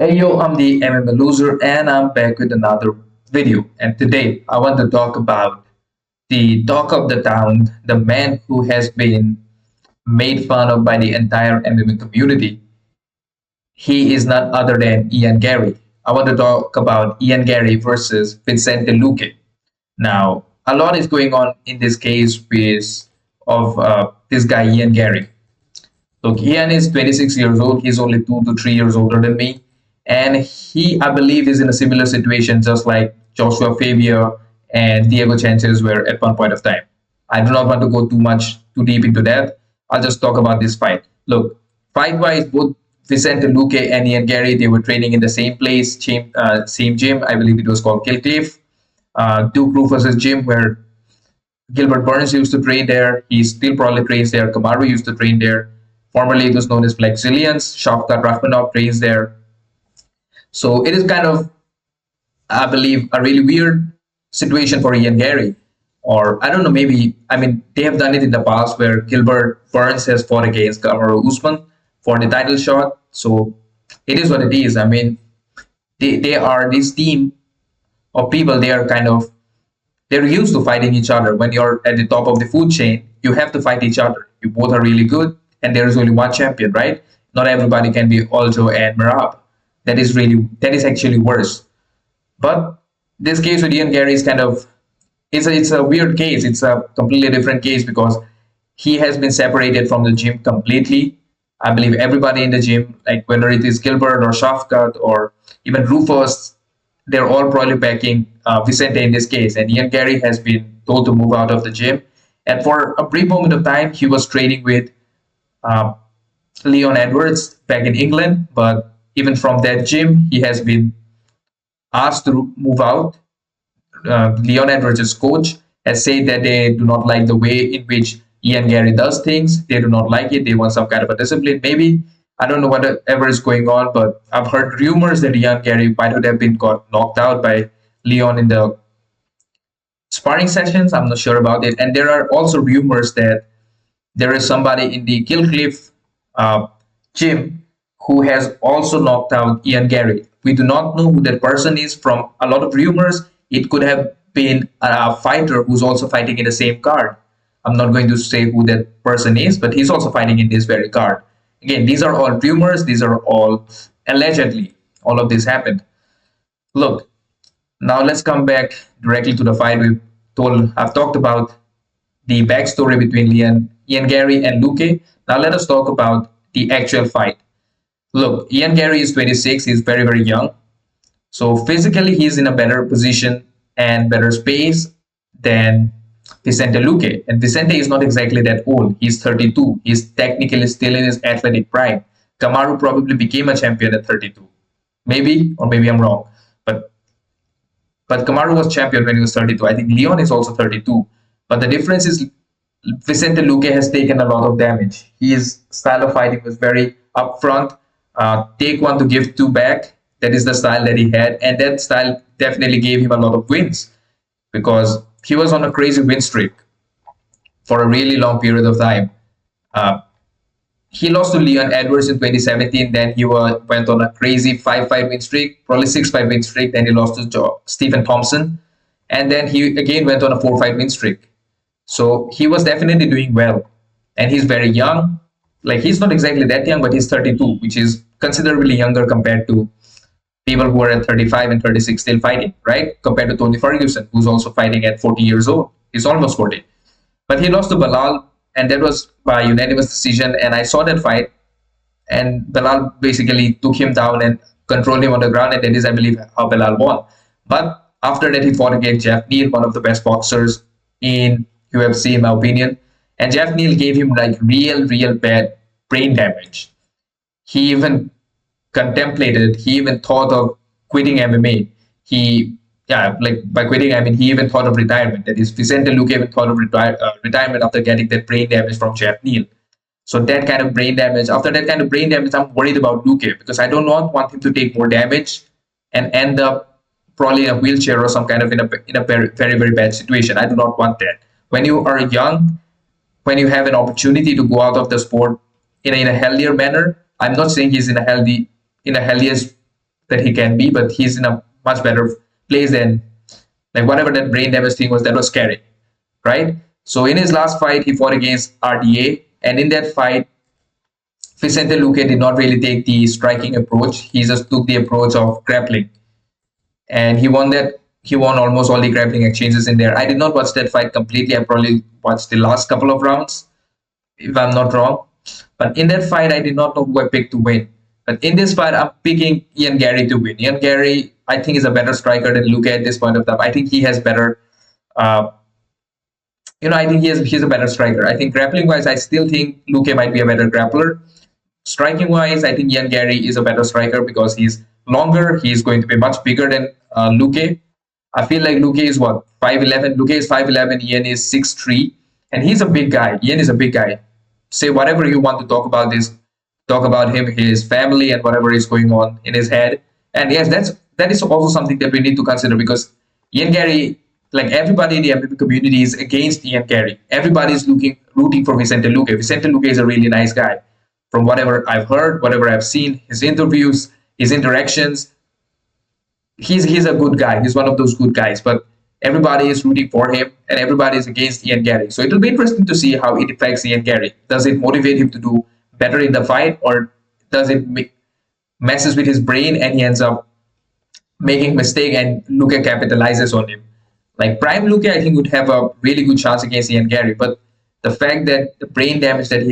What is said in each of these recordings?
Hey yo, I'm the MMA loser and I'm back with another video. And today I want to talk about the talk of the town, the man who has been made fun of by the entire MMA community. He is none other than Ian Garry. I want to talk about Ian Garry versus Vicente Luque. Now, a lot is going on in this case with of this guy Ian Garry. Look, Ian is 26 years old. He's only 2 to 3 years older than me. And he, I believe, is in a similar situation, just like Joshua Fabia and Diego Sanchez were at one point of time. I do not want to go too deep into that. I'll just talk about this fight. Look, fight-wise, both Vicente Luque and Ian Garry, they were training in the same place, same gym. I believe it was called Kilcliff. Duke Rufus's gym, where Gilbert Burns used to train there. He still probably trains there. Kamaru used to train there. Formerly, it was known as Flexilians. Shavkat Rakhmanov trains there. So it is kind of, I believe, a really weird situation for Ian Garry. Or I don't know, maybe, I mean, they have done it in the past where Gilbert Burns has fought against Kamaru Usman for the title shot. So it is what it is. I mean, they are this team of people, they are kind of they're used to fighting each other. When you're at the top of the food chain, you have to fight each other. You both are really good, and there is only one champion, right? Not everybody can be Aljo and Merab. That is actually worse. But this case with Ian Garry is kind of it's a weird case. It's a completely different case because he has been separated from the gym completely. I believe everybody in the gym, like whether it is Gilbert or Shafkat or even Rufus, they're all probably backing Vicente in this case. And Ian Garry has been told to move out of the gym. And for a brief moment of time, he was training with uh, Leon Edwards back in England. But even from that gym, he has been asked to move out. Leon Edwards' coach has said that they do not like the way in which Ian Garry does things. They do not like it. They want some kind of a discipline. Maybe I don't know whatever is going on, but I've heard rumors that Ian Garry might have been got knocked out by Leon in the sparring sessions. I'm not sure about it. And there are also rumors that there is somebody in the Killcliff uh, gym who has also knocked out Ian Garry. We do not know who that person is. From a lot of rumors, it could have been a fighter who's also fighting in the same card. I'm not going to say who that person is, but he's also fighting in this very card. Again, these are all rumors. These are all allegedly. All of this happened. Look, now let's come back directly to the fight. I've talked about the backstory between Ian Garry and Luque. Now let us talk about the actual fight. Look, Ian Garry is 26. He's very, very young. So physically, he's in a better position and better space than Vicente Luque. And Vicente is not exactly that old. He's 32. He's technically still in his athletic prime. Kamaru probably became a champion at 32. Maybe, or maybe I'm wrong. But but Kamaru was champion when he was 32. I think Leon is also 32. But the difference is Vicente Luque has taken a lot of damage. His style of fighting was very upfront, take one to give two back. That is the style that he had, and that style definitely gave him a lot of wins because he was on a crazy win streak for a really long period of time. Uh, he lost to Leon Edwards in 2017. Then he went on a crazy five-fight win streak, probably six-fight win streak. Then he lost to Stephen Thompson, and then he again went on a four-fight win streak. So he was definitely doing well, and he's very young. Like he's not exactly that young, but he's 32, which is considerably younger compared to people who are at 35 and 36 still fighting, right? Compared to Tony Ferguson, who's also fighting at 40 years old. He's almost 40. But he lost to Belal, and that was by unanimous decision. And I saw that fight, and Belal basically took him down and controlled him on the ground, and that is, I believe, how Belal won. But after that, he fought against Jeff Neal, one of the best boxers in UFC, in my opinion. And Jeff Neal gave him like real bad brain damage. He even contemplated, he even thought of quitting MMA. Like by quitting, I mean, he even thought of retirement. That is, Vicente Luque even thought of retirement after getting that brain damage from Jeff Neal. So that kind of brain damage, after that kind of brain damage, I'm worried about Luque because I do not want him to take more damage and end up probably in a wheelchair or some kind of in a very bad situation. I do not want that. When you are young, when you have an opportunity to go out of the sport in a healthier manner, I'm not saying he's in a healthiest that he can be, but he's in a much better place than like whatever that brain damage thing was. That was scary, right? So in his last fight, he fought against RDA, and in that fight, Vicente Luque did not really take the striking approach. He just took the approach of grappling, and he won that. He won almost all the grappling exchanges in there. I did not watch that fight completely. I probably watched the last couple of rounds, if I'm not wrong. But in that fight, I did not know who I picked to win. But in this fight, I'm picking Ian Garry to win. Ian Garry, I think, is a better striker than Luque at this point of time. I think he has better. Uh, I think he's a better striker. I think grappling wise, I still think Luque might be a better grappler. Striking wise, I think Ian Garry is a better striker because he's longer. He's going to be much bigger than Luque. I feel like Luque is what 5'11". Luque is 5'11". Ian is 6'3", and he's a big guy. Ian is a big guy. Say whatever you want to talk about this, talk about him, his family, and whatever is going on in his head. And yes, that is also something that we need to consider because Ian Garry, like everybody in the MMA community, is against Ian Garry. Everybody is rooting for Vicente Luque. Vicente Luque is a really nice guy. From whatever I've heard, whatever I've seen, his interviews, his interactions, he's a good guy. He's one of those good guys. But everybody is rooting for him, and everybody is against Ian Garry. So it'll be interesting to see how it affects Ian Garry. Does it motivate him to do better in the fight, or does it messes with his brain and he ends up making mistake and Luque capitalizes on him? Like prime Luque, I think would have a really good chance against Ian Garry, but the fact that the brain damage that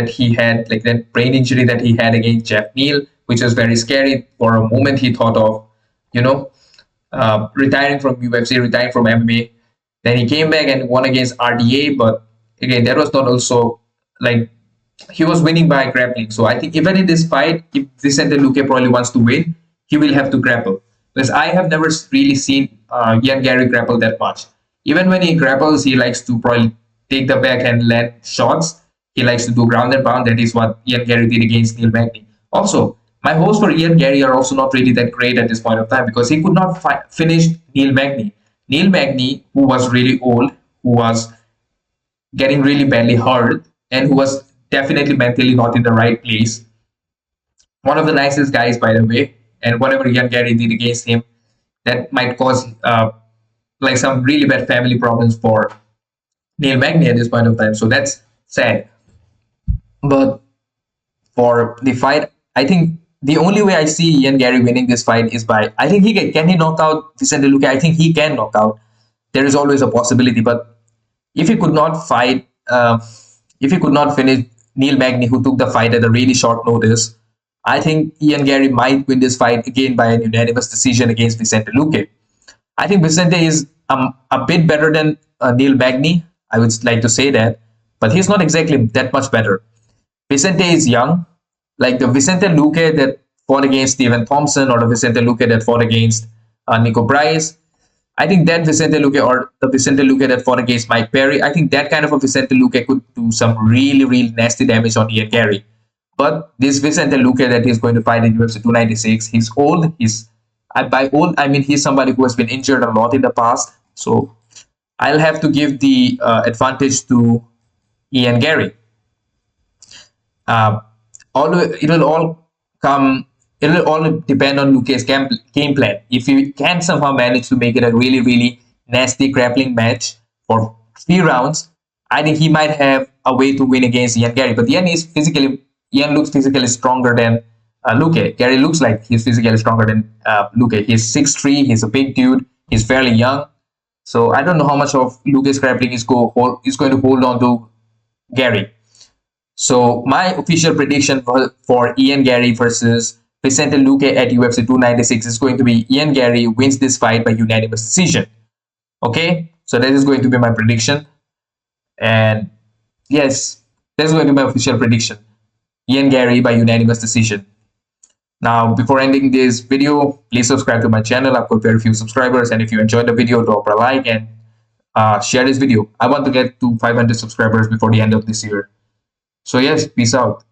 he had, like that brain injury that he had against Jeff Neal, which was very scary. For a moment, he thought of, retiring from UFC, retiring from MMA. Then he came back and won against RDA, but again, that was not also like he was winning by grappling. So I think even in this fight, if Vicente Luque probably wants to win, he will have to grapple. Because I have never really seen Ian Garry grapple that much. Even when he grapples, he likes to probably take the back and land shots. He likes to do ground and pound. That is what Ian Garry did against Neil Magny. Also, my hopes for Ian Garry are also not really that great at this point of time because he could not finish Neil Magny. Neil Magny, who was really old, who was getting really badly hurt, and who was definitely mentally not in the right place. One of the nicest guys, by the way, and whatever Ian Garry did against him, that might cause like some really bad family problems for Neil Magny at this point of time. So that's sad. But for the fight, I think the only way I see Ian Garry winning this fight is by, I think can he knock out Vicente Luque? I think he can knock out. There is always a possibility, but if he could not fight, if he could not finish Neil Magny, who took the fight at a really short notice, I think Ian Garry might win this fight again by a unanimous decision against Vicente Luque. I think Vicente is a bit better than Neil Magny. I would like to say that, but he's not exactly that much better. Vicente is young, like the Vicente Luque that fought against Stephen Thompson, or the Vicente Luque that fought against Nico Bryce. I think that Vicente Luque, or the Vicente Luque that fought against Mike Perry, I think that kind of a Vicente Luque could do some really, really nasty damage on Ian Garry. But this Vicente Luque that he's going to fight in UFC 296, he's old. By old, I mean he's somebody who has been injured a lot in the past. So I'll have to give the advantage to Ian Garry. Although it'll all depend on Luque's game plan. If he can somehow manage to make it a really, really nasty grappling match for 3 rounds, I think he might have a way to win against Ian Garry. But Ian looks physically stronger than Luque. Garry looks like he's physically stronger than Luque. He's 6'3", he's a big dude, he's fairly young. So I don't know how much of Luque's grappling is going to hold on to Garry. So my official prediction for Ian Garry versus Vicente Luque at UFC 296 is going to be Ian Garry wins this fight by unanimous decision. Okay, so that is going to be my prediction. And yes, that's going to be my official prediction. Ian Garry by unanimous decision. Now, before ending this video, please subscribe to my channel. I've got very few subscribers, and if you enjoyed the video, drop a like and share this video. I want to get to 500 subscribers before the end of this year. So yes, peace out.